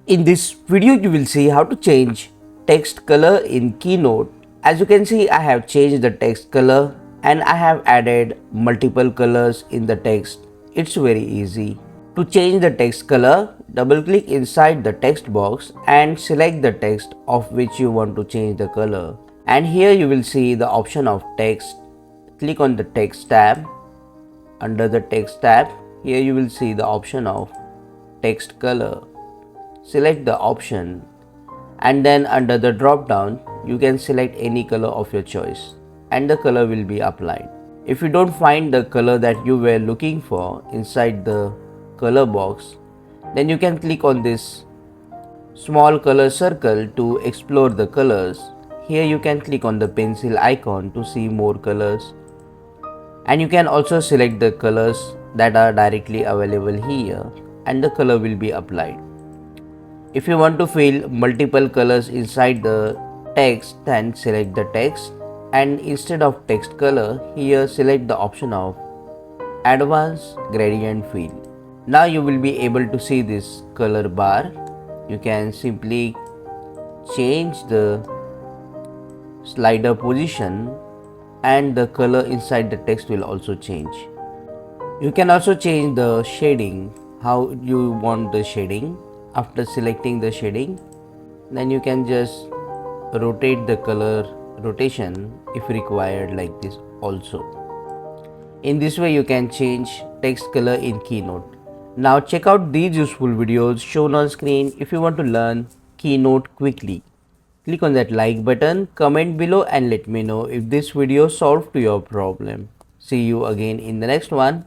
In this video, you will see how to change text color in Keynote. As you can see, I have changed the text color and I have added multiple colors in the text. It's very easy. To change the text color, double click inside the text box and select the text of which you want to change the color. And here you will see the option of text. Click on the text tab. Under the text tab, here you will see the option of text color. Select the option and then under the drop down you can select any color of your choice and the color will be applied. If you don't find the color that you were looking for inside the color box, then you can click on this small color circle to explore the colors. Here you can click on the pencil icon to see more colors, and you can also select the colors that are directly available here and the color will be applied. If you want to fill multiple colors inside the text, then select the text and instead of text color, here select the option of advanced gradient fill. Now you will be able to see this color bar. You can simply change the slider position and the color inside the text will also change. You can also change the shading, how you want the shading. After selecting the shading, then you can just rotate the color rotation if required, like this also. In this way you can change text color in Keynote. Now check out these useful videos shown on screen if you want to learn Keynote quickly. Click on that like button, comment below and let me know if this video solved to your problem. See you again in the next one.